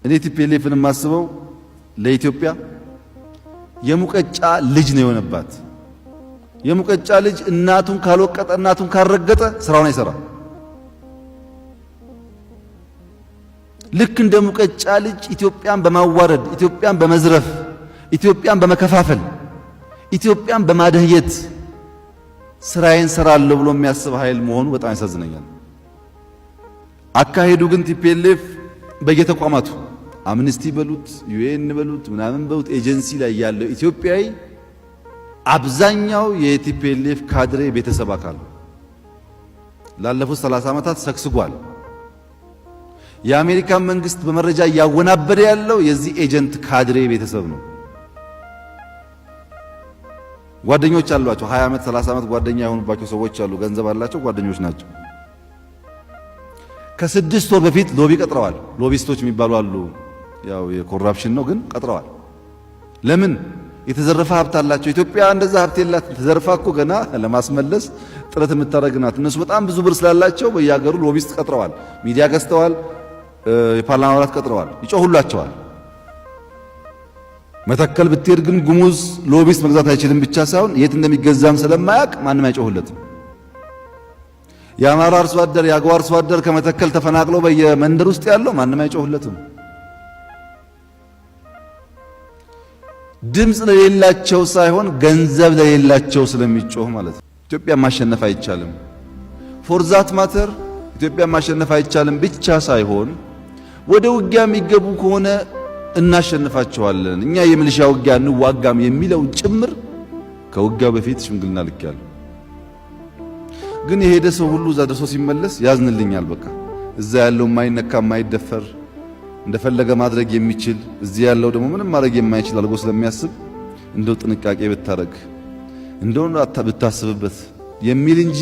እኔ ቲፒኤልኤፍን የማስበው ለኢትዮጵያ የሙቀጫ ልጅ ነው የሆነባት። የሙቀጫ ልጅ እናቱን ካልወቀጠ እናቱን ካልረገጠ ስራውን አይሰራም። ልክ እንደ ሙቀጫ ልጅ ኢትዮጵያን በማዋረድ ኢትዮጵያን በመዝረፍ ኢትዮጵያን በመከፋፈል ኢትዮጵያን በማደህየት ስራዬን ሰራለሁ ብሎ የሚያስብ ኃይል መሆኑ በጣም ያሳዝነኛል። አካሄዱ ግን ቲፒኤልኤፍ በየተቋማቱ አምነስቲ በሉት ዩኤን በሉት ምናምን በሉት ኤጀንሲ ላይ ያለው ኢትዮጵያዊ አብዛኛው የቲፒኤልኤፍ ካድሬ ቤተሰብ አካል ላለፉት 30 ዓመታት ሰክስጓል። የአሜሪካን መንግስት በመረጃ እያወናበደ ያለው የዚህ ኤጀንት ካድሬ ቤተሰብ ነው። ጓደኞች አሏቸው። 20 ዓመት 30 ዓመት ጓደኛ የሆኑባቸው ሰዎች አሉ። ገንዘብ አላቸው፣ ጓደኞች ናቸው። ከ6 ወር በፊት ሎቢ ቀጥረዋል። ሎቢስቶች የሚባሉ አሉ። ያው የኮራፕሽን ነው ግን ቀጥረዋል። ለምን? የተዘረፈ ሀብት አላቸው። ኢትዮጵያ እንደዛ ሀብት የላት። ተዘርፋ እኮ ገና ለማስመለስ ጥረት የምታደርግናት። እነሱ በጣም ብዙ ብር ስላላቸው በየሀገሩ ሎቢስት ቀጥረዋል። ሚዲያ ገዝተዋል። የፓርላማ አባላት ቀጥረዋል። ይጮሁላቸዋል። መተከል ብትሄድ ግን ጉሙዝ ሎቢስት መግዛት አይችልም ብቻ ሳይሆን የት እንደሚገዛም ስለማያውቅ ማንም አይጮህለትም። የአማራ አርሶ አደር የአገው አርሶ አደር ከመተከል ተፈናቅሎ በየመንደር ውስጥ ያለው ማንም አይጮህለትም። ድምፅ ለሌላቸው ሳይሆን ገንዘብ ለሌላቸው ስለሚጮህ ማለት ነው። ኢትዮጵያ ማሸነፍ አይቻልም። ፎርዛት ማተር ኢትዮጵያ ማሸነፍ አይቻልም ብቻ ሳይሆን ወደ ውጊያ የሚገቡ ከሆነ እናሸንፋቸዋለን፣ እኛ የሚሊሻ ውጊያ እንዋጋም የሚለው ጭምር ከውጊያው በፊት ሽምግልና ልክያለሁ። ግን የሄደ ሰው ሁሉ እዛ ደርሶ ሲመለስ ያዝንልኛል። በቃ እዛ ያለው የማይነካ የማይደፈር እንደፈለገ ማድረግ የሚችል እዚህ ያለው ደግሞ ምንም ማድረግ የማይችል አልጎ ስለሚያስብ እንደው ጥንቃቄ ብታረግ እንደው ብታስብበት የሚል እንጂ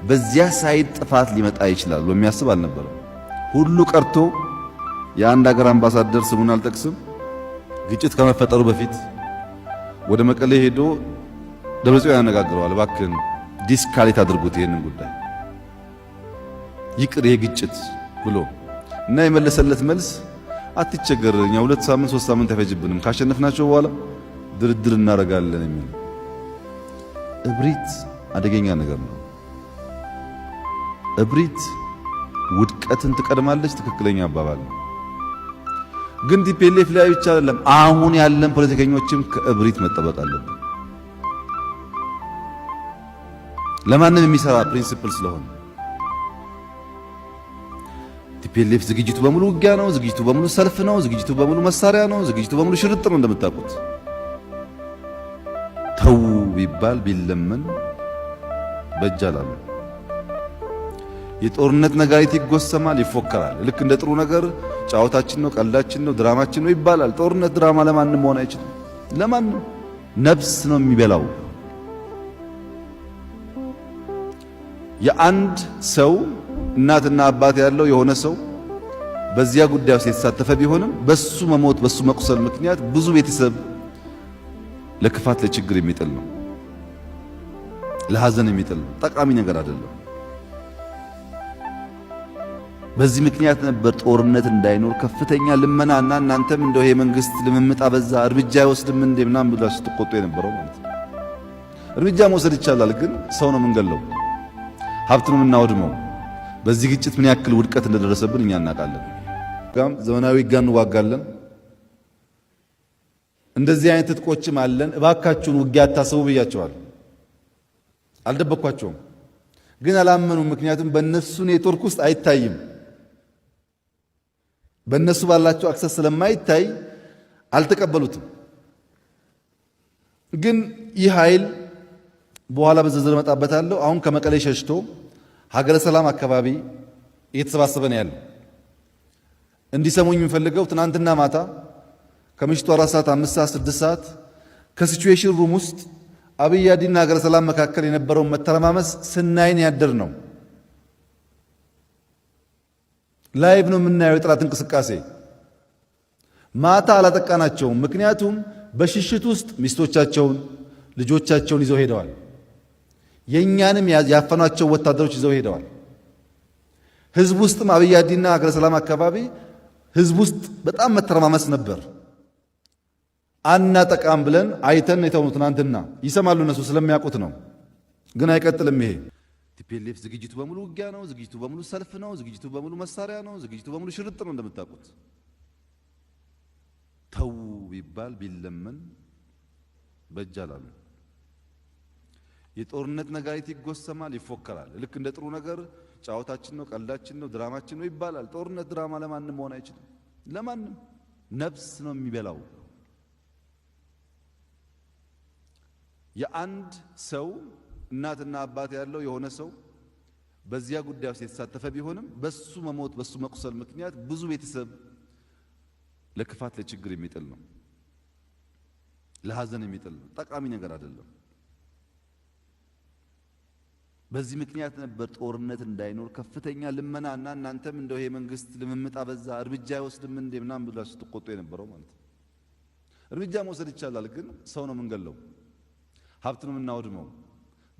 በዚያ ሳይድ ጥፋት ሊመጣ ይችላል በሚያስብ አልነበረም። ሁሉ ቀርቶ የአንድ ሀገር አምባሳደር ስሙን አልጠቅስም ግጭት ከመፈጠሩ በፊት ወደ መቀሌ ሄዶ ደብረጽዮን ያነጋግረዋል። እባክህን ዲስካሌት አድርጉት ይሄንን ጉዳይ ይቅር የግጭት ብሎ እና የመለሰለት መልስ አትቸገር፣ እኛ 2 ሳምንት 3 ሳምንት አይፈጅብንም፣ ካሸነፍናቸው በኋላ ድርድር እናደርጋለን የሚል እብሪት አደገኛ ነገር ነው። እብሪት ውድቀትን ትቀድማለች። ትክክለኛ አባባል ነው። ግን ቲፒኤልኤፍ ላይ ብቻ አይደለም፣ አሁን ያለን ፖለቲከኞችም ከእብሪት መጠበቅ አለብን። ለማንም የሚሰራ ፕሪንሲፕል ስለሆነ ቲፒኤልኤፍ ዝግጅቱ በሙሉ ውጊያ ነው፣ ዝግጅቱ በሙሉ ሰልፍ ነው፣ ዝግጅቱ በሙሉ መሳሪያ ነው፣ ዝግጅቱ በሙሉ ሽርጥ ነው። እንደምታውቁት ተው ቢባል ቢለመን በእጃላሉ። የጦርነት ነጋሪት ይጎሰማል፣ ይፎከራል። ልክ እንደ ጥሩ ነገር ጫወታችን ነው፣ ቀልዳችን ነው፣ ድራማችን ነው ይባላል። ጦርነት ድራማ ለማንም መሆን አይችልም። ለማንም ነፍስ ነው የሚበላው። የአንድ ሰው እናትና አባት ያለው የሆነ ሰው በዚያ ጉዳይ ውስጥ የተሳተፈ ቢሆንም በሱ መሞት በሱ መቁሰል ምክንያት ብዙ ቤተሰብ ለክፋት ለችግር የሚጥል ነው፣ ለሐዘን የሚጥል ነው። ጠቃሚ ነገር አይደለም። በዚህ ምክንያት ነበር ጦርነት እንዳይኖር ከፍተኛ ልመናና እናንተም እንደው ይሄ መንግስት ልምምጣ በዛ እርምጃ አይወስድም እንደ ምናምን ብላችሁ ስትቆጡ የነበረው ማለት ነው። እርምጃ መውሰድ ይቻላል፣ ግን ሰው ነው የምንገለው፣ ሀብት ነው የምናወድመው። በዚህ ግጭት ምን ያክል ውድቀት እንደደረሰብን እኛ እናውቃለን። ዘመናዊ ጋር እንዋጋለን። እንደዚህ አይነት ትጥቆችም አለን። እባካችሁን ውጊያ አታስቡ ብያቸዋል። አልደበኳቸውም፣ ግን አላመኑም። ምክንያቱም በእነሱ ኔትወርክ ውስጥ አይታይም። በእነሱ ባላቸው አክሰስ ስለማይታይ አልተቀበሉትም። ግን ይህ ኃይል በኋላ በዝርዝር መጣበታለሁ። አሁን ከመቀሌ ሸሽቶ ሀገረ ሰላም አካባቢ እየተሰባሰበ ነው ያለው። እንዲሰሙኝ የምፈልገው ትናንትና ማታ ከምሽቱ 4 ሰዓት 5 ሰዓት 6 ሰዓት ከሲቹዌሽን ሩም ውስጥ አብይ አዲና ሀገረ ሰላም መካከል የነበረውን መተረማመስ ስናይን ያደር ነው። ላይቭ ነው የምናየው የጥላት እንቅስቃሴ። ማታ አላጠቃናቸውም፣ ምክንያቱም በሽሽት ውስጥ ሚስቶቻቸውን ልጆቻቸውን ይዘው ሄደዋል። የኛንም ያፈኗቸው ወታደሮች ይዘው ሄደዋል። ህዝብ ውስጥም አብይ አዲና ሀገረ ሰላም አካባቢ ህዝብ ውስጥ በጣም መተረማመስ ነበር። አናጠቃም ብለን አይተን የተውኑ ትናንትና ይሰማሉ እነሱ ስለሚያውቁት ነው። ግን አይቀጥልም ይሄ ቲፒኤልኤፍ ዝግጅቱ በሙሉ ውጊያ ነው፣ ዝግጅቱ በሙሉ ሰልፍ ነው፣ ዝግጅቱ በሙሉ መሳሪያ ነው፣ ዝግጅቱ በሙሉ ሽርጥ ነው። እንደምታውቁት ተው ቢባል ቢለመን በእጅ አላሉ። የጦርነት ነጋሪት ይጎሰማል፣ ይፎከራል። ልክ እንደ ጥሩ ነገር ጫወታችን ነው፣ ቀልዳችን ነው፣ ድራማችን ነው ይባላል። ጦርነት ድራማ ለማንም መሆን አይችልም። ለማንም ነፍስ ነው የሚበላው። የአንድ ሰው እናትና አባት ያለው የሆነ ሰው በዚያ ጉዳይ ውስጥ የተሳተፈ ቢሆንም በሱ መሞት በሱ መቁሰል ምክንያት ብዙ ቤተሰብ ለክፋት ለችግር የሚጥል ነው፣ ለሐዘን የሚጥል ነው። ጠቃሚ ነገር አይደለም። በዚህ ምክንያት ነበር ጦርነት እንዳይኖር ከፍተኛ ልመና እና እናንተም እንደው ይሄ መንግስት ልምምጣ በዛ እርምጃ አይወስድም እንዴ ምናምን ብላችሁ ስትቆጡ የነበረው ማለት ነው። እርምጃ መውሰድ ይቻላል፣ ግን ሰው ነው የምንገለው፣ ሀብት ነው የምናወድመው።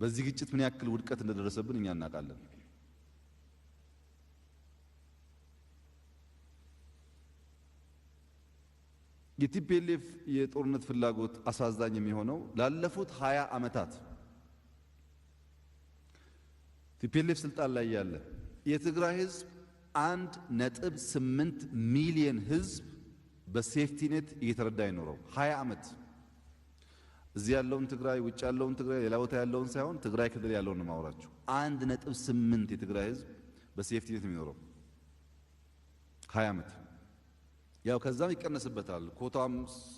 በዚህ ግጭት ምን ያክል ውድቀት እንደደረሰብን እኛ እናውቃለን። የቲፒኤልኤፍ የጦርነት ፍላጎት አሳዛኝ የሚሆነው ላለፉት 20 ዓመታት ቲፒኤልኤፍ ስልጣን ላይ ያለ የትግራይ ህዝብ 1.8 ሚሊዮን ህዝብ በሴፍቲ ኔት እየተረዳ ይኖረው 20 ዓመት። እዚህ ያለውን ትግራይ ውጭ ያለውን ትግራይ ሌላ ቦታ ያለውን ሳይሆን ትግራይ ክልል ያለውን ነው ማወራችሁ። 1.8 የትግራይ ህዝብ በሴፍቲ ኔት የሚኖረው 20 ዓመት። ያው ከዛም ይቀነስበታል። ኮታም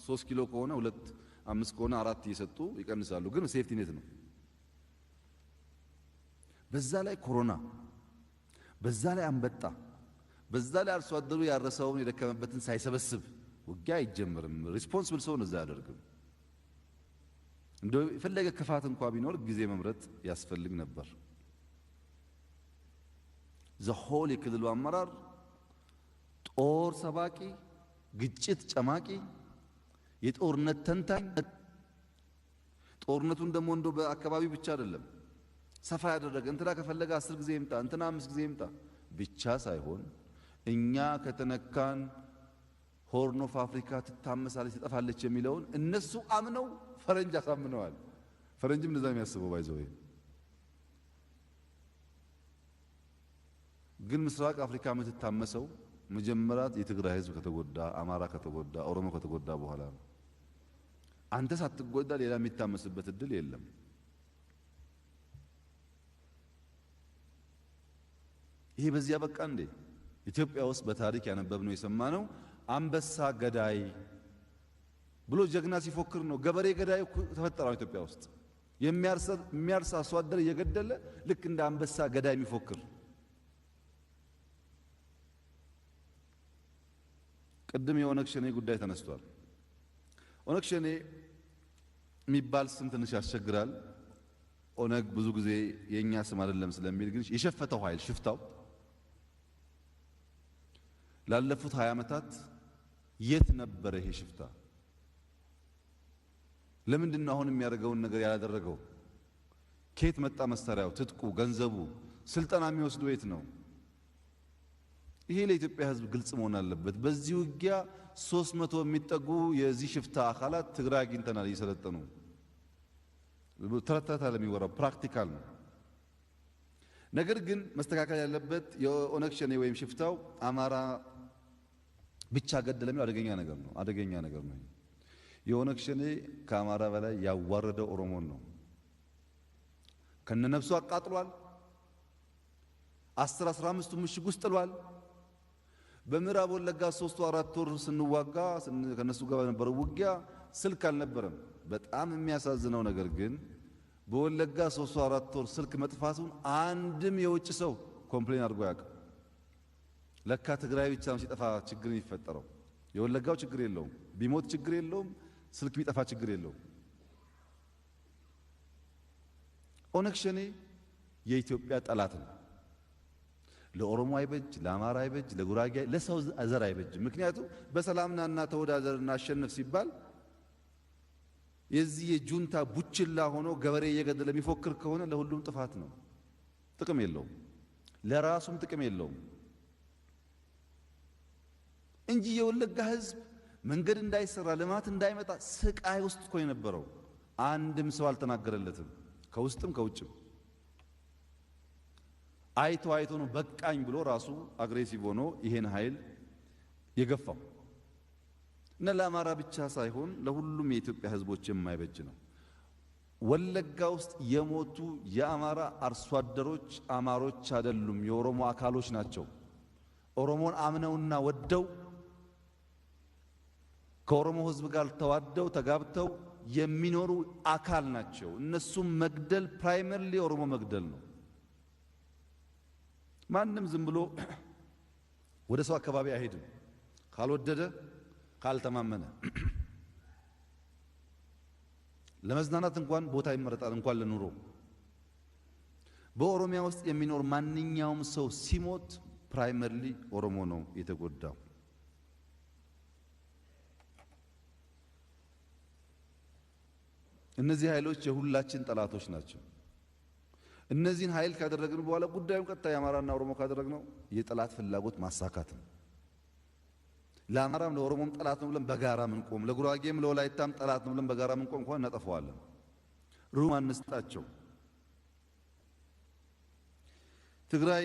3 ኪሎ ከሆነ 2 5 ከሆነ 4 እየሰጡ ይቀንሳሉ፣ ግን ሴፍቲ ኔት ነው። በዛ ላይ ኮሮና፣ በዛ ላይ አንበጣ፣ በዛ ላይ አርሶ አደሩ ያረሰውን የደከመበትን ሳይሰበስብ ውጊያ አይጀምርም። ሪስፖንሲብል ሰው እንደዛ ያደርግም። እንደው የፈለገ ክፋት እንኳን ቢኖር ጊዜ መምረጥ ያስፈልግ ነበር። ዘሆል የክልሉ አመራር ጦር ሰባቂ፣ ግጭት ጨማቂ፣ የጦርነት ተንታኝ። ጦርነቱን ደግሞ እንደው በአካባቢው ብቻ አይደለም ሰፋ ያደረገ እንትና ከፈለገ 10 ጊዜ ይምጣ እንትና 5 ጊዜ ይምጣ ብቻ ሳይሆን እኛ ከተነካን ሆርን ኦፍ አፍሪካ ትታመሳለች ትጠፋለች የሚለውን እነሱ አምነው ፈረንጅ አሳምነዋል። ፈረንጅም እንደዛ የሚያስበው ባይዘው ግን ምስራቅ አፍሪካ የምትታመሰው መጀመሪያ የትግራይ ህዝብ ከተጎዳ፣ አማራ ከተጎዳ፣ ኦሮሞ ከተጎዳ በኋላ ነው። አንተ ሳትጎዳ ሌላ የሚታመስበት እድል የለም። ይሄ በዚያ በቃ እንዴ? ኢትዮጵያ ውስጥ በታሪክ ያነበብነው የሰማነው አንበሳ ገዳይ ብሎ ጀግና ሲፎክር ነው። ገበሬ ገዳይ ተፈጠረው ኢትዮጵያ ውስጥ የሚያርስ አርሶ አደር እየገደለ ልክ እንደ አንበሳ ገዳይ የሚፎክር። ቅድም የኦነግ ሸኔ ጉዳይ ተነስቷል። ኦነግ ሸኔ የሚባል ስም ትንሽ ያስቸግራል። ኦነግ ብዙ ጊዜ የኛ ስም አይደለም ስለሚል ግን የሸፈተው ኃይል ሽፍታው ላለፉት 20 ዓመታት የት ነበረ ይሄ ሽፍታ? ለምንድን ነው አሁን የሚያደርገውን ነገር ያላደረገው? ከየት መጣ መሳሪያው፣ ትጥቁ፣ ገንዘቡ፣ ስልጠና የሚወስደው የት ነው? ይሄ ለኢትዮጵያ ሕዝብ ግልጽ መሆን አለበት። በዚህ ውጊያ 300 የሚጠጉ የዚህ ሽፍታ አካላት ትግራይ አግኝተናል እየሰለጠኑ። ተረታታ ለሚወራው ፕራክቲካል ነው። ነገር ግን መስተካከል ያለበት የኦነግ ሸኔ ወይም ሽፍታው አማራ ብቻ ገደለ የሚለው አደገኛ ነገር ነው። የኦነግ ሸኔ ከአማራ በላይ ያዋረደው ኦሮሞን ነው። ከነነፍሱ አቃጥሏል። 10-15 ምሽግ ውስጥ ጥሏል። በምዕራብ ወለጋ 3-4 ወር ስንዋጋ ከነሱ ጋር በነበረው ውጊያ ስልክ አልነበረም። በጣም የሚያሳዝነው ነገር ግን በወለጋ 3-4 ወር ስልክ መጥፋቱን አንድም የውጭ ሰው ኮምፕሌን አድርጎ ያውቃል። ለካ ትግራይ ብቻ ነው ሲጠፋ ችግር የሚፈጠረው። የወለጋው ችግር የለውም፣ ቢሞት ችግር የለውም፣ ስልክ ቢጠፋ ችግር የለውም። ኦነግ ሸኔ የኢትዮጵያ ጠላት ነው። ለኦሮሞ አይበጅ፣ ለአማራ አይበጅ፣ ለጉራጌ ለሰው ዘር አይበጅ። ምክንያቱም በሰላምና ተወዳደርና አሸንፍ ሲባል የዚህ የጁንታ ቡችላ ሆኖ ገበሬ እየገደለ የሚፎክር ከሆነ ለሁሉም ጥፋት ነው። ጥቅም የለውም፣ ለራሱም ጥቅም የለውም። እንጂ የወለጋ ህዝብ መንገድ እንዳይሰራ ልማት እንዳይመጣ ስቃይ ውስጥ እኮ የነበረው አንድም ሰው አልተናገረለትም። ከውስጥም ከውጭም አይቶ ነው በቃኝ ብሎ ራሱ አግሬሲቭ ሆኖ ይሄን ኃይል የገፋው እና ለአማራ ብቻ ሳይሆን ለሁሉም የኢትዮጵያ ህዝቦች የማይበጅ ነው። ወለጋ ውስጥ የሞቱ የአማራ አርሶ አደሮች አማሮች አይደሉም፣ የኦሮሞ አካሎች ናቸው። ኦሮሞን አምነውና ወደው ከኦሮሞ ህዝብ ጋር ተዋደው ተጋብተው የሚኖሩ አካል ናቸው። እነሱም መግደል ፕራይመሪሊ ኦሮሞ መግደል ነው። ማንም ዝም ብሎ ወደ ሰው አካባቢ አይሄድም ካልወደደ ካልተማመነ። ለመዝናናት እንኳን ቦታ ይመረጣል፣ እንኳን ለኑሮ። በኦሮሚያ ውስጥ የሚኖር ማንኛውም ሰው ሲሞት ፕራይመሪሊ ኦሮሞ ነው የተጎዳው። እነዚህ ኃይሎች የሁላችን ጠላቶች ናቸው። እነዚህን ኃይል ካደረግን በኋላ ጉዳዩን ቀጥታ የአማራና ኦሮሞ ካደረግነው የጠላት ፍላጎት ማሳካት ነው። ለአማራም ለኦሮሞም ጠላት ነው ብለን በጋራ ምንቆም፣ ለጉራጌም ለወላይታም ጠላት ነው ብለን በጋራ ምንቆም እንኳን እናጠፋዋለን። ሩም አንስጣቸው። ትግራይ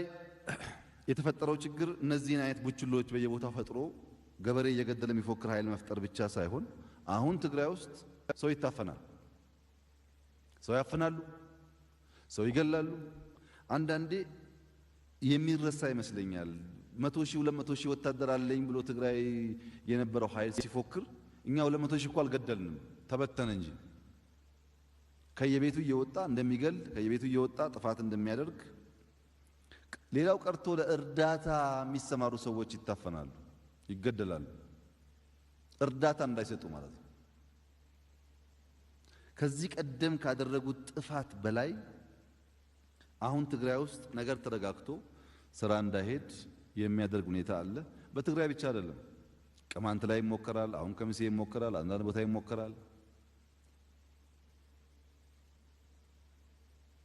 የተፈጠረው ችግር እነዚህን አይነት ቡችሎች በየቦታው ፈጥሮ ገበሬ እየገደለ የሚፎክር ኃይል መፍጠር ብቻ ሳይሆን አሁን ትግራይ ውስጥ ሰው ይታፈናል፣ ሰው ያፈናሉ፣ ሰው ይገላሉ። አንዳንዴ የሚረሳ ይመስለኛል። 100,000 200,000 ወታደር አለኝ ብሎ ትግራይ የነበረው ኃይል ሲፎክር እኛ 200,000 እኮ አልገደልንም፣ ተበተነ እንጂ ከየቤቱ እየወጣ እንደሚገል ከየቤቱ እየወጣ ጥፋት እንደሚያደርግ። ሌላው ቀርቶ ለእርዳታ የሚሰማሩ ሰዎች ይታፈናሉ፣ ይገደላሉ፣ እርዳታ እንዳይሰጡ ማለት ነው። ከዚህ ቀደም ካደረጉት ጥፋት በላይ አሁን ትግራይ ውስጥ ነገር ተረጋግቶ ስራ እንዳይሄድ የሚያደርግ ሁኔታ አለ። በትግራይ ብቻ አይደለም፣ ቅማንት ላይ ይሞከራል፣ አሁን ከሚሴ ይሞከራል፣ አንዳንድ ቦታ ይሞከራል።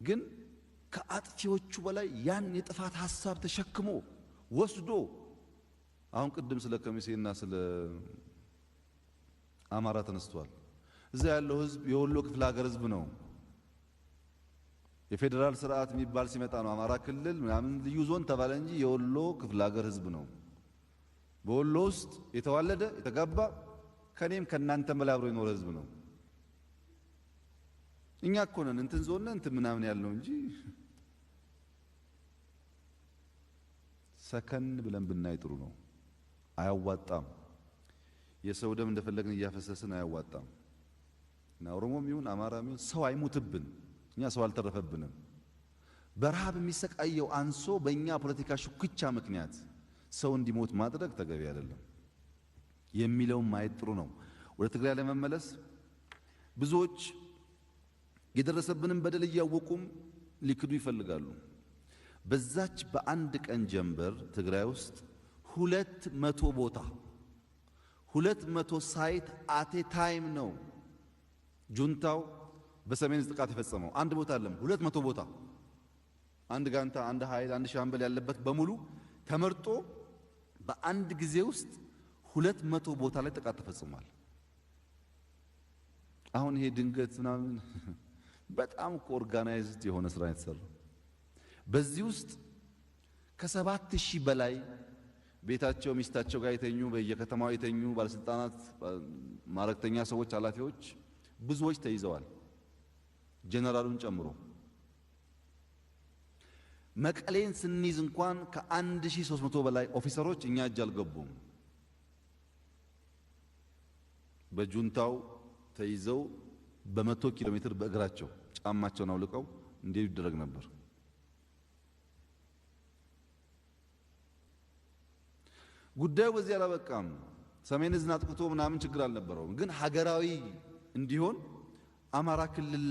ግን ከአጥፊዎቹ በላይ ያን የጥፋት ሐሳብ ተሸክሞ ወስዶ አሁን ቅድም ስለ ከሚሴና ስለ አማራ ተነስቷል። እዛ ያለው ህዝብ የወሎ ክፍለ ሀገር ህዝብ ነው። የፌደራል ስርዓት የሚባል ሲመጣ ነው አማራ ክልል ምናምን ልዩ ዞን ተባለ እንጂ የወሎ ክፍለ ሀገር ህዝብ ነው። በወሎ ውስጥ የተዋለደ የተጋባ ከኔም ከናንተም በላይ አብሮ የኖረ ህዝብ ነው። እኛ እኮ ነን እንትን ዞን ነን እንትን ምናምን ያልነው እንጂ ሰከን ብለን ብናይ ጥሩ ነው። አያዋጣም። የሰው ደም እንደፈለግን እያፈሰስን አያዋጣም። እና ኦሮሞም ይሁን አማራም ይሁን ሰው አይሙትብን፣ እኛ ሰው አልተረፈብንም። በረሃብ የሚሰቃየው አንሶ በእኛ ፖለቲካ ሹክቻ ምክንያት ሰው እንዲሞት ማድረግ ተገቢ አይደለም የሚለው ማየት ጥሩ ነው። ወደ ትግራይ ለመመለስ ብዙዎች የደረሰብንን በደል እያወቁም ሊክዱ ይፈልጋሉ። በዛች በአንድ ቀን ጀንበር ትግራይ ውስጥ 200 ቦታ 200 ሳይት አቴ ታይም ነው ጁንታው በሰሜን ጥቃት የፈጸመው። አንድ ቦታ አይደለም፣ 200 ቦታ፣ አንድ ጋንታ፣ አንድ ኃይል፣ አንድ ሻምበል ያለበት በሙሉ ተመርጦ በአንድ ጊዜ ውስጥ 200 ቦታ ላይ ጥቃት ተፈጽሟል። አሁን ይሄ ድንገት ምናምን በጣም ኦርጋናይዝድ የሆነ ስራ የተሰራ። በዚህ ውስጥ ከ7,000 በላይ ቤታቸው ሚስታቸው ጋር የተኙ በየከተማው የተኙ ባለስልጣናት፣ ማረክተኛ ሰዎች፣ ኃላፊዎች ብዙዎች ተይዘዋል፣ ጀነራሉን ጨምሮ። መቀሌን ስንይዝ እንኳን ከ1300 በላይ ኦፊሰሮች እኛ እጅ አልገቡም። በጁንታው ተይዘው በ100 ኪሎ ሜትር በእግራቸው ጫማቸውን አውልቀው እንዲሄዱ ይደረግ ነበር። ጉዳዩ በዚህ አላበቃም። ሰሜን ዕዝን አጥቅቶ ምናምን ችግር አልነበረውም። ግን ሀገራዊ እንዲሆን አማራ ክልል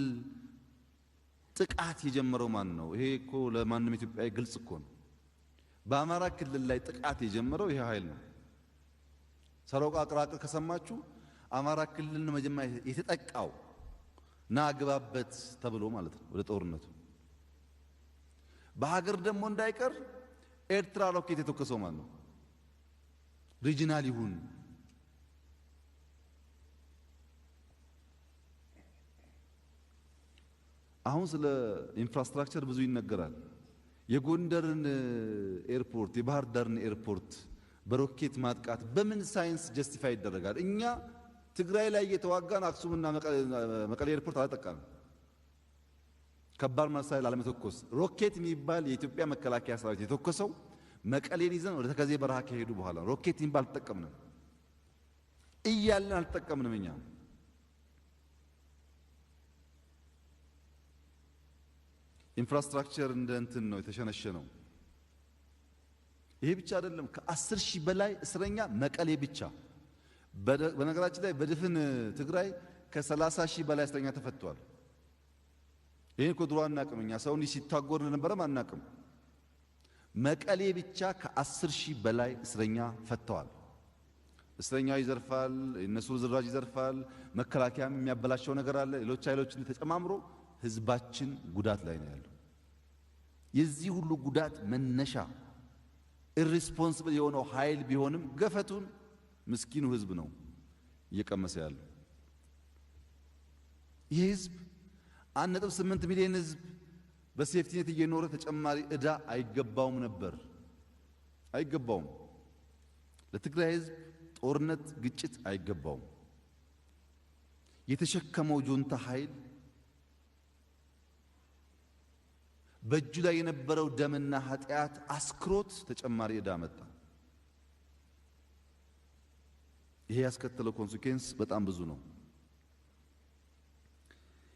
ጥቃት የጀመረው ማን ነው? ይሄ እኮ ለማንም ኢትዮጵያዊ ግልጽ እኮ ነው። በአማራ ክልል ላይ ጥቃት የጀመረው ይሄ ኃይል ነው። ሰሮቃ አቅራቅር ከሰማችሁ አማራ ክልል መጀመሪያ የተጠቃው ና ግባበት ተብሎ ማለት ነው ወደ ጦርነቱ። በሀገር ደግሞ እንዳይቀር ኤርትራ ሮኬት የተከሰው ማን ነው? ሪጂናል ይሁን። አሁን ስለ ኢንፍራስትራክቸር ብዙ ይነገራል። የጎንደርን ኤርፖርት የባህር ዳርን ኤርፖርት በሮኬት ማጥቃት በምን ሳይንስ ጀስቲፋይ ይደረጋል? እኛ ትግራይ ላይ እየተዋጋን አክሱምና መቀሌ ኤርፖርት አላጠቃንም። ከባድ መሳሪያ ላለመተኮስ ሮኬት የሚባል የኢትዮጵያ መከላከያ ሰራዊት የተኮሰው መቀሌን ይዘን ወደ ተከዜ በረሃ ከሄዱ በኋላ ሮኬት የሚባል አልተጠቀምንም እያለን አልተጠቀምንም። እኛ ኢንፍራስትራክቸር እንደ እንትን ነው የተሸነሸነው። ይሄ ብቻ አይደለም። ከ10 ሺህ በላይ እስረኛ መቀሌ ብቻ። በነገራችን ላይ በድፍን ትግራይ ከ30 ሺህ በላይ እስረኛ ተፈቷል። ይሄን እኮ ድሮ አናቅም እኛ ሰው እንዲህ ሲታጎር እንደነበረም አናቅም። መቀሌ ብቻ ከ10 ሺህ በላይ እስረኛ ፈተዋል። እስረኛው ይዘርፋል፣ የነሱ ዝራጅ ይዘርፋል፣ መከላከያም የሚያበላሸው ነገር አለ። ሌሎች ኃይሎችን ተጨማምሮ ህዝባችን ጉዳት ላይ ነው ያለው። የዚህ ሁሉ ጉዳት መነሻ ኢሪስፖንሲብል የሆነው ኃይል ቢሆንም ገፈቱን ምስኪኑ ህዝብ ነው እየቀመሰ ያለው። ይህ ህዝብ 1.8 ሚሊዮን ህዝብ በሴፍቲኔት እየኖረ ተጨማሪ ዕዳ አይገባውም ነበር፣ አይገባውም። ለትግራይ ህዝብ ጦርነት፣ ግጭት አይገባውም። የተሸከመው ጁንታ ኃይል በእጁ ላይ የነበረው ደምና ኃጢአት አስክሮት ተጨማሪ ዕዳ መጣ። ይሄ ያስከተለው ኮንሲኩዌንስ በጣም ብዙ ነው።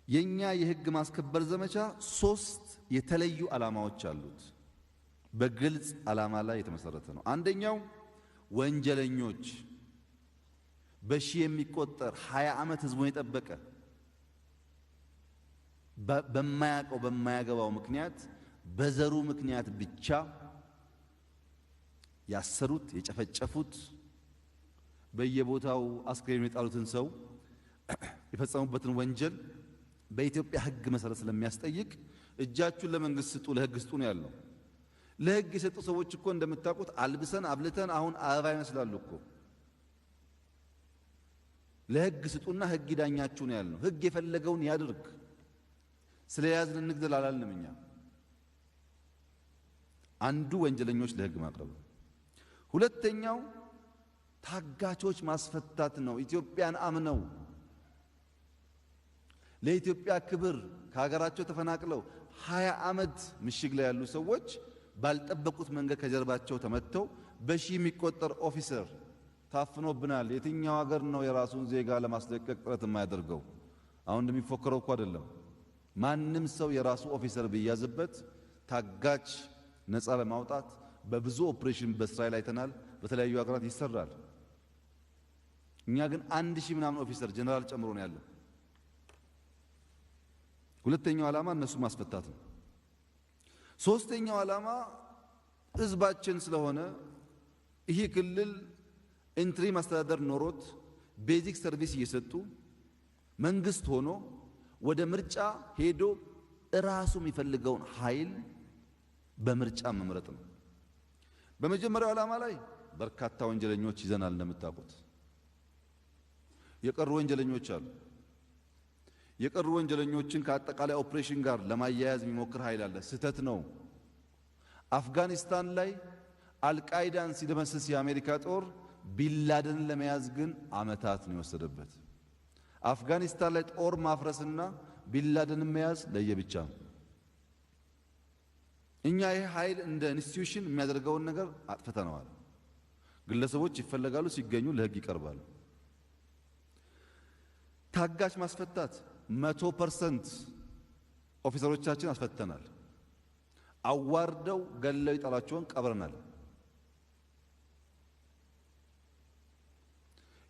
የኛ የህግ ማስከበር ዘመቻ 3 የተለዩ ዓላማዎች አሉት። በግልጽ ዓላማ ላይ የተመሰረተ ነው። አንደኛው ወንጀለኞች በሺህ የሚቆጠር 20 ዓመት ህዝቡን የጠበቀ በማያውቀው በማያገባው ምክንያት በዘሩ ምክንያት ብቻ ያሰሩት፣ የጨፈጨፉት፣ በየቦታው አስክሬን የጣሉትን ሰው የፈጸሙበትን ወንጀል በኢትዮጵያ ህግ መሰረት ስለሚያስጠይቅ እጃችሁን ለመንግስት ስጡ፣ ለህግ ስጡ ነው ያለው። ለህግ የሰጡ ሰዎች እኮ እንደምታውቁት አልብሰን አብልተን አሁን አበባ ይመስላሉ እኮ። ለህግ ስጡና ህግ ይዳኛችሁ ነው ያለው። ህግ የፈለገውን ያድርግ። ስለያዝን እንግደል አላልንም እኛ። አንዱ ወንጀለኞች ለህግ ማቅረብ። ሁለተኛው ታጋቾች ማስፈታት ነው። ኢትዮጵያን አምነው ለኢትዮጵያ ክብር ከሀገራቸው ተፈናቅለው 20 ዓመት ምሽግ ላይ ያሉ ሰዎች ባልጠበቁት መንገድ ከጀርባቸው ተመተው በሺህ የሚቆጠር ኦፊሰር ታፍኖብናል። የትኛው ሀገር ነው የራሱን ዜጋ ለማስለቀቅ ጥረት የማያደርገው? አሁን እንደሚፎከረው እኮ አይደለም። ማንም ሰው የራሱ ኦፊሰር ቢያዝበት ታጋች ነፃ ለማውጣት በብዙ ኦፕሬሽን በእስራኤል አይተናል፣ በተለያዩ ሀገራት ይሰራል። እኛ ግን 1000 ምናምን ኦፊሰር ጀነራል ጨምሮ ነው ያለው። ሁለተኛው ዓላማ እነሱ ማስፈታት ነው። ሶስተኛው ዓላማ ህዝባችን ስለሆነ ይሄ ክልል ኢንትሪ ማስተዳደር ኖሮት ቤዚክ ሰርቪስ እየሰጡ መንግስት ሆኖ ወደ ምርጫ ሄዶ ራሱ የሚፈልገውን ኃይል በምርጫ መምረጥ ነው። በመጀመሪያው ዓላማ ላይ በርካታ ወንጀለኞች ይዘናል። እንደምታውቁት የቀሩ ወንጀለኞች አሉ። የቀሩ ወንጀለኞችን ከአጠቃላይ ኦፕሬሽን ጋር ለማያያዝ የሚሞክር ኃይል አለ። ስህተት ነው። አፍጋኒስታን ላይ አልቃይዳን ሲደመስስ የአሜሪካ ጦር ቢንላደንን ለመያዝ ግን ዓመታት ነው የወሰደበት። አፍጋኒስታን ላይ ጦር ማፍረስና ቢንላደንን መያዝ ለየብቻ። እኛ ይህ ኃይል እንደ ኢንስቲትዩሽን የሚያደርገውን ነገር አጥፍተነዋል። ግለሰቦች ይፈለጋሉ፣ ሲገኙ ለህግ ይቀርባሉ። ታጋች ማስፈታት 100% ኦፊሰሮቻችን አስፈተናል። አዋርደው ገለው ይጣላቸውን ቀብረናል።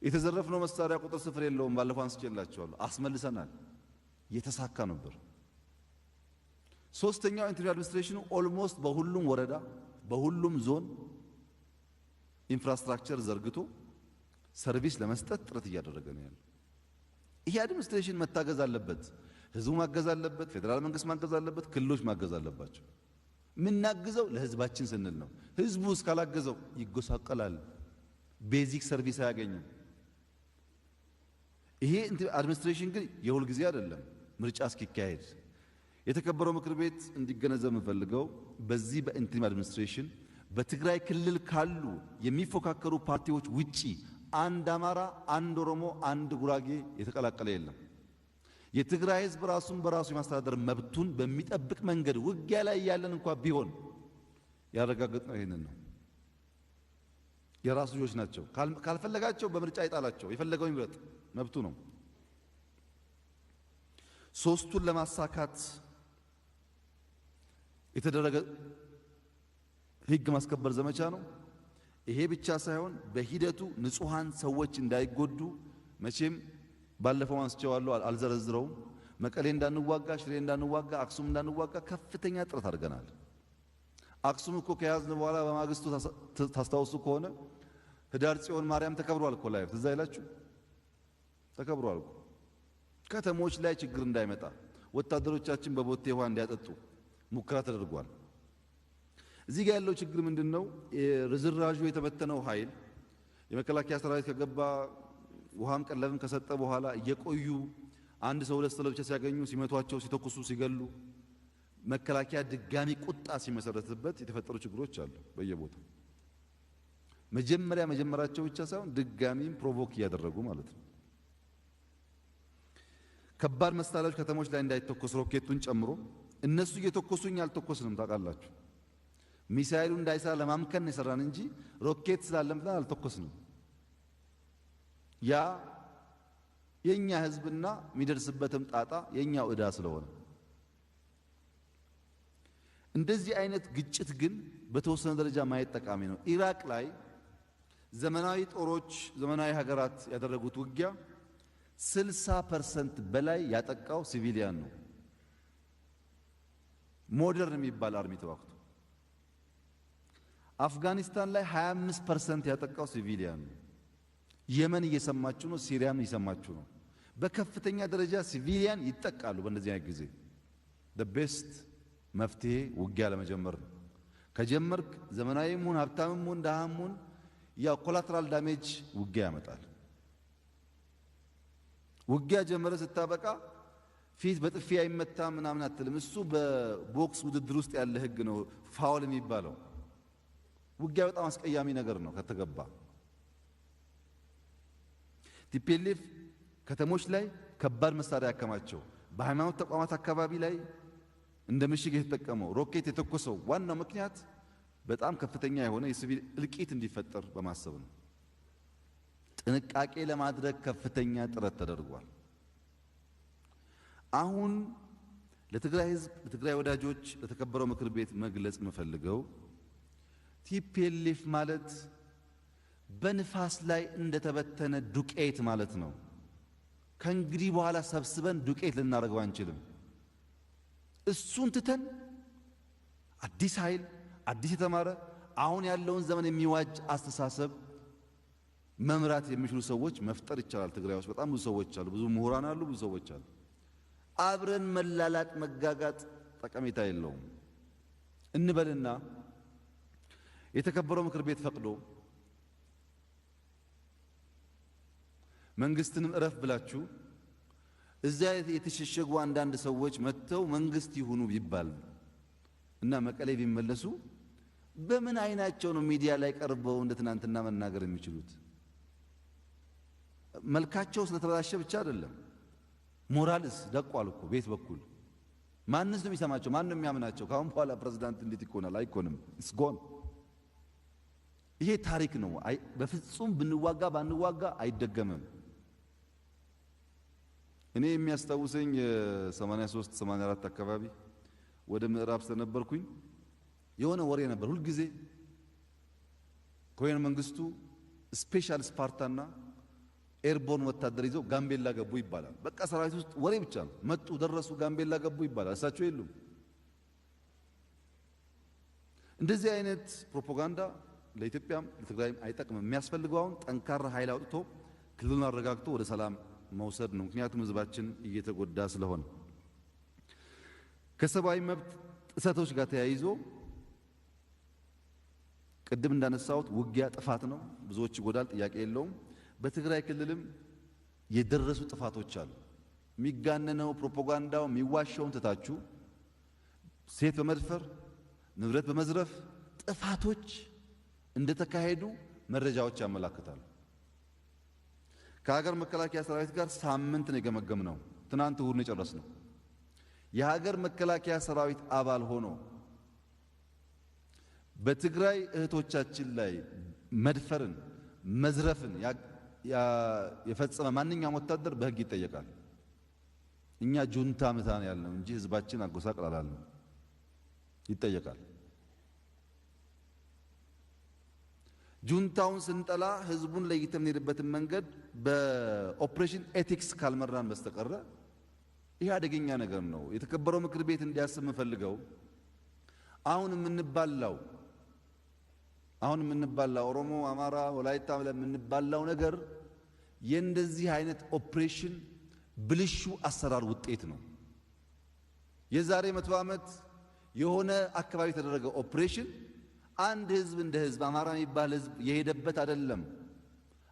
የተዘረፍነው መሳሪያ ቁጥር ስፍር የለውም። ባለፈው አንስቼላችኋለሁ። አስመልሰናል። የተሳካ ነበር። ሶስተኛው ኢንተርናል አድሚኒስትሬሽኑ ኦልሞስት በሁሉም ወረዳ በሁሉም ዞን ኢንፍራስትራክቸር ዘርግቶ ሰርቪስ ለመስጠት ጥረት እያደረገ ነው ያለው። ይሄ አድሚኒስትሬሽን መታገዝ አለበት። ህዝቡ ማገዝ አለበት። ፌደራል መንግስት ማገዝ አለበት። ክልሎች ማገዝ አለባቸው። ምናግዘው ለህዝባችን ስንል ነው። ህዝቡ እስካላገዘው ይጎሳቀላል። ቤዚክ ሰርቪስ አያገኙም። ይሄ አድሚኒስትሬሽን ግን የሁል ጊዜ አይደለም። ምርጫ እስኪካሄድ የተከበረው ምክር ቤት እንዲገነዘብ የምፈልገው በዚህ በኢንትሪም አድሚኒስትሬሽን በትግራይ ክልል ካሉ የሚፎካከሩ ፓርቲዎች ውጪ አንድ አማራ፣ አንድ ኦሮሞ፣ አንድ ጉራጌ የተቀላቀለ የለም። የትግራይ ህዝብ ራሱን በራሱ የማስተዳደር መብቱን በሚጠብቅ መንገድ ውጊያ ላይ ያለን እንኳን ቢሆን ያረጋግጥነው ይሄንን ነው። የራሱ ልጆች ናቸው። ካልፈለጋቸው በምርጫ ይጣላቸው፣ የፈለገው ይምረጥ፣ መብቱ ነው። ሶስቱን ለማሳካት የተደረገ ህግ ማስከበር ዘመቻ ነው። ይሄ ብቻ ሳይሆን በሂደቱ ንጹሃን ሰዎች እንዳይጎዱ መቼም ባለፈው አንስቼዋለሁ፣ አልዘረዝረውም። መቀሌ እንዳንዋጋ፣ ሽሬ እንዳንዋጋ፣ አክሱም እንዳንዋጋ ከፍተኛ ጥረት አድርገናል። አክሱም እኮ ከያዝን በኋላ በማግስቱ ታስታውሱ ከሆነ ህዳር ጽዮን ማርያም ተከብሯል እኮ ላይ ትዝ አይላችሁ? ተከብሯል እኮ። ከተሞች ላይ ችግር እንዳይመጣ ወታደሮቻችን በቦቴ ውሃ እንዲያጠጡ ሙከራ ተደርጓል። እዚህ ጋር ያለው ችግር ምንድነው? ርዝራዡ የተበተነው ኃይል የመከላከያ ሰራዊት ከገባ ውሃም ቀለብም ከሰጠ በኋላ እየቆዩ አንድ ሰው ሁለት ሰው ብቻ ሲያገኙ ሲመቷቸው፣ ሲተኩሱ፣ ሲገሉ መከላከያ ድጋሚ ቁጣ ሲመሰረትበት የተፈጠሩ ችግሮች አሉ በየቦታው። መጀመራቸው ብቻ ሳይሆን ድጋሚም ፕሮቮክ እያደረጉ ማለት ነው። ከባድ መሳሪያዎች ከተሞች ላይ እንዳይተኮስ ሮኬቱን ጨምሮ እነሱ እየተኮሱኝ አልተኮስንም። ታውቃላችሁ፣ ሚሳኤሉ እንዳይሰራ ለማምከን የሰራን እንጂ ሮኬት ስላለምና አልተኮስንም። ያ የኛ ህዝብና የሚደርስበትም ጣጣ የኛው ዕዳ ስለሆነ እንደዚህ አይነት ግጭት ግን በተወሰነ ደረጃ ማየት ጠቃሚ ነው። ኢራቅ ላይ ዘመናዊ ጦሮች፣ ዘመናዊ ሀገራት ያደረጉት ውጊያ 60% በላይ ያጠቃው ሲቪሊያን ነው። ሞደርን የሚባል አርሚ ተዋክቶ አፍጋኒስታን ላይ 25% ያጠቃው ሲቪሊያን ነው። የመን እየሰማችሁ ነው፣ ሲሪያም እየሰማችሁ ነው። በከፍተኛ ደረጃ ሲቪሊያን ይጠቃሉ። በእንደዚህ አይነት ጊዜ the best መፍትሄ ውጊያ ለመጀመር ነው። ከጀመርክ ዘመናዊም ሁን ሀብታምም ሁን ደሃም ሁን ያው ኮላተራል ዳሜጅ ውጊያ ያመጣል። ውጊያ ጀመረ ስታበቃ ፊት በጥፊ አይመታ ምናምን አትልም። እሱ በቦክስ ውድድር ውስጥ ያለ ህግ ነው ፋውል የሚባለው። ውጊያ በጣም አስቀያሚ ነገር ነው ከተገባ። ቲፒኤልኤፍ ከተሞች ላይ ከባድ መሳሪያ ያከማቸው፣ በሃይማኖት ተቋማት አካባቢ ላይ እንደ ምሽግ የተጠቀመው ሮኬት የተኮሰው ዋናው ምክንያት በጣም ከፍተኛ የሆነ የሲቪል እልቂት እንዲፈጠር በማሰብ ነው። ጥንቃቄ ለማድረግ ከፍተኛ ጥረት ተደርጓል። አሁን ለትግራይ ህዝብ፣ ለትግራይ ወዳጆች፣ ለተከበረው ምክር ቤት መግለጽ የምፈልገው ቲፒኤልኤፍ ማለት በንፋስ ላይ እንደተበተነ ዱቄት ማለት ነው። ከእንግዲህ በኋላ ሰብስበን ዱቄት ልናደርገው አንችልም። እሱን ትተን አዲስ ኃይል፣ አዲስ የተማረ አሁን ያለውን ዘመን የሚዋጅ አስተሳሰብ መምራት የሚችሉ ሰዎች መፍጠር ይቻላል። ትግራይ ውስጥ በጣም ብዙ ሰዎች አሉ፣ ብዙ ምሁራን አሉ፣ ብዙ ሰዎች አሉ። አብረን መላላጥ፣ መጋጋጥ ጠቀሜታ የለውም እንበልና የተከበረው ምክር ቤት ፈቅዶ መንግስትንም እረፍ ብላችሁ እዛ የተሸሸጉ አንዳንድ ሰዎች መጥተው መንግስት ይሁኑ ቢባል እና መቀሌ ቢመለሱ በምን አይናቸው ነው ሚዲያ ላይ ቀርበው እንደ ትናንትና መናገር የሚችሉት? መልካቸው ስለተበላሸ ብቻ አይደለም፣ ሞራልስ ደቋል እኮ ቤት በኩል። ማንስ ነው የሚሰማቸው? ማን ነው የሚያምናቸው? ካሁን በኋላ ፕሬዝዳንት እንዴት ይኮናል? አይኮንም። ኢትስ ጎን። ይሄ ታሪክ ነው። በፍጹም ብንዋጋ ባንዋጋ አይደገምም። እኔ የሚያስታውሰኝ 83 84 አካባቢ ወደ ምዕራብ ስለነበርኩኝ የሆነ ወሬ ነበር ሁሉ ጊዜ ኮሎኔል መንግስቱ ስፔሻል ስፓርታና ኤርቦርን ወታደር ይዘው ጋምቤላ ገቡ ይባላል። በቃ ሰራዊት ውስጥ ወሬ ብቻ ነው። መጡ፣ ደረሱ፣ ጋምቤላ ገቡ ይባላል። እሳቸው የሉም። እንደዚህ አይነት ፕሮፓጋንዳ ለኢትዮጵያም ለትግራይም አይጠቅምም። የሚያስፈልገው አሁን ጠንካራ ኃይል አውጥቶ ክልሉን አረጋግቶ ወደ ሰላም መውሰድ ነው። ምክንያቱም ህዝባችን እየተጎዳ ስለሆነ ከሰብአዊ መብት ጥሰቶች ጋር ተያይዞ ቅድም እንዳነሳሁት ውጊያ ጥፋት ነው፣ ብዙዎች ይጎዳል፣ ጥያቄ የለውም። በትግራይ ክልልም የደረሱ ጥፋቶች አሉ። የሚጋነነው ፕሮፓጋንዳው የሚዋሻውን ትታችሁ ሴት በመድፈር ንብረት በመዝረፍ ጥፋቶች እንደተካሄዱ መረጃዎች ያመላክታሉ። ከሀገር መከላከያ ሰራዊት ጋር ሳምንት ነው የገመገምነው። ትናንት እሁድ ነው የጨረስነው። የሀገር መከላከያ ሰራዊት አባል ሆኖ በትግራይ እህቶቻችን ላይ መድፈርን መዝረፍን የፈጸመ ማንኛውም ወታደር በሕግ ይጠየቃል። እኛ ጁንታ ምታን ያልነው እንጂ ህዝባችን አጎሳቅል አላልነው። ይጠየቃል። ጁንታውን ስንጠላ ህዝቡን ለይተን የምንሄድበትን መንገድ በኦፕሬሽን ኤቲክስ ካልመራን በስተቀረ ይህ አደገኛ ነገር ነው። የተከበረው ምክር ቤት እንዲያስብ የምፈልገው አሁን የምንባላው ኦሮሞ፣ አማራ፣ ወላይታ ብለን የምንባላው ነገር የእንደዚህ አይነት ኦፕሬሽን ብልሹ አሰራር ውጤት ነው። የዛሬ 100 ዓመት የሆነ አካባቢ የተደረገ ኦፕሬሽን አንድ ህዝብ እንደ ህዝብ አማራ የሚባል ህዝብ የሄደበት አይደለም።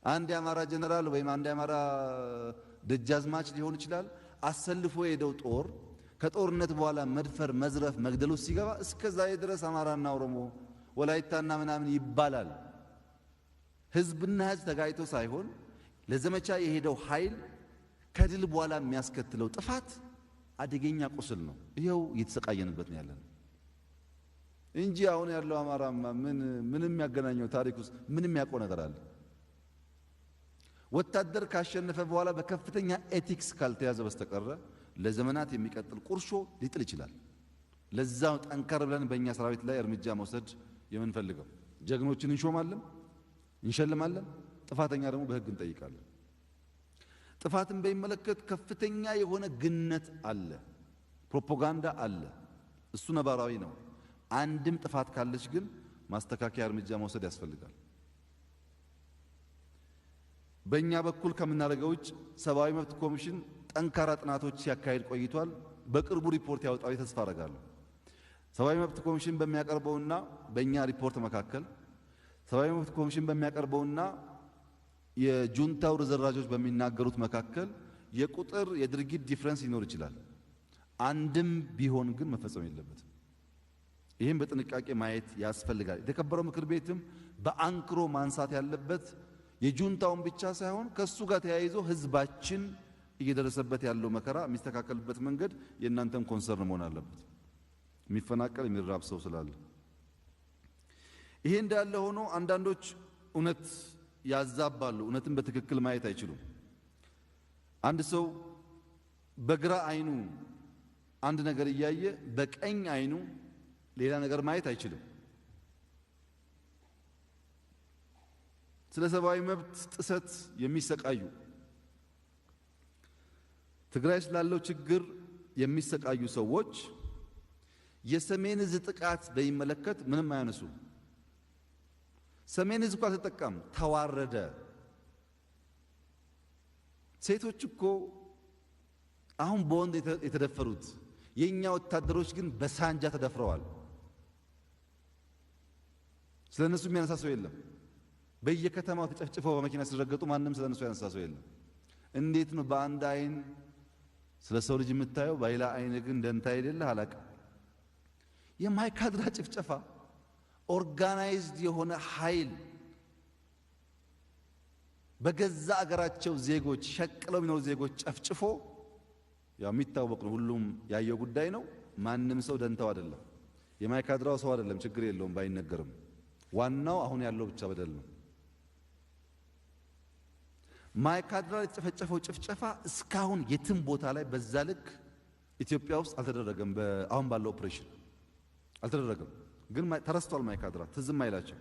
አንድ የአማራ ጀነራል ወይም አንድ የአማራ ደጃዝማች ሊሆን ይችላል አሰልፎ የሄደው ጦር ከጦርነት በኋላ መድፈር፣ መዝረፍ፣ መግደሉ ሲገባ እስከዛሬ ድረስ አማራና ኦሮሞ ወላይታና ምናምን ይባላል። ህዝብና ህዝብ ተጋጭቶ ሳይሆን ለዘመቻ የሄደው ኃይል ከድል በኋላ የሚያስከትለው ጥፋት አደገኛ ቁስል ነው። ይሄው እየተሰቃየንበት ነው ያለን እንጂ አሁን ያለው አማራማ ምንም ያገናኘው ታሪክ ውስጥ ምንም ያውቀው ነገር አለ? ወታደር ካሸነፈ በኋላ በከፍተኛ ኤቲክስ ካልተያዘ በስተቀረ ለዘመናት የሚቀጥል ቁርሾ ሊጥል ይችላል። ለዛው ጠንከር ብለን በእኛ ሰራዊት ላይ እርምጃ መውሰድ የምንፈልገው ጀግኖችን እንሾማለን፣ እንሸልማለን። ጥፋተኛ ደግሞ በህግ እንጠይቃለን። ጥፋትን በሚመለከት ከፍተኛ የሆነ ግነት አለ፣ ፕሮፓጋንዳ አለ። እሱ ነባራዊ ነው። አንድም ጥፋት ካለች ግን ማስተካከያ እርምጃ መውሰድ ያስፈልጋል። በእኛ በኩል ከምናደርገው ውጭ ሰብአዊ መብት ኮሚሽን ጠንካራ ጥናቶች ሲያካሂድ ቆይቷል። በቅርቡ ሪፖርት ያወጣው ተስፋ አደርጋለሁ። ሰብአዊ መብት ኮሚሽን በሚያቀርበውና በእኛ ሪፖርት መካከል ሰብአዊ መብት ኮሚሽን በሚያቀርበውና የጁንታው ርዝራዦች በሚናገሩት መካከል የቁጥር የድርጊት ዲፍረንስ ሊኖር ይችላል። አንድም ቢሆን ግን መፈጸም የለበትም። ይህም በጥንቃቄ ማየት ያስፈልጋል። የተከበረው ምክር ቤትም በአንክሮ ማንሳት ያለበት የጁንታውን ብቻ ሳይሆን ከሱ ጋር ተያይዞ ህዝባችን እየደረሰበት ያለው መከራ የሚስተካከልበት መንገድ የእናንተም ኮንሰርን መሆን አለበት። የሚፈናቀል የሚራብ ሰው ስላለ ይሄ እንዳለ ሆኖ አንዳንዶች እውነት ያዛባሉ። እውነትን በትክክል ማየት አይችሉም። አንድ ሰው በግራ አይኑ አንድ ነገር እያየ በቀኝ አይኑ ሌላ ነገር ማየት አይችልም። ስለ ሰብአዊ መብት ጥሰት የሚሰቃዩ ትግራይ ስላለው ችግር የሚሰቃዩ ሰዎች የሰሜን ዕዝ ጥቃት በሚመለከት ምንም አያነሱ። ሰሜን ዕዝ እኮ አልተጠቃም፣ ተዋረደ። ሴቶች እኮ አሁን በወንድ የተደፈሩት የኛ ወታደሮች ግን በሳንጃ ተደፍረዋል። ስለነሱ የሚያነሳ ሰው የለም። በየከተማው ተጨፍጭፈው በመኪና ሲረገጡ ማንም ስለነሱ ያነሳ ሰው የለም። እንዴት ነው በአንድ አይን ስለ ሰው ልጅ የምታየው በሌላ አይን ግን ደንታ የሌለ አላቀ? የማይካድራ ጭፍጨፋ ኦርጋናይዝድ የሆነ ኃይል በገዛ አገራቸው ዜጎች ሸቅለው የሚኖሩ ዜጎች ጨፍጭፎ ያው የሚታወቅ ነው። ሁሉም ያየው ጉዳይ ነው። ማንም ሰው ደንታው አይደለም። የማይካድራው ሰው አይደለም፣ ችግር የለውም ባይነገርም፣ ዋናው አሁን ያለው ብቻ በደል ነው። ማይካድራ የተጨፈጨፈው ጭፍጨፋ እስካሁን የትም ቦታ ላይ በዛ ልክ ኢትዮጵያ ውስጥ አልተደረገም። አሁን ባለው ኦፕሬሽን አልተደረገም፣ ግን ተረስቷል። ማይካድራ ትዝም አይላቸው።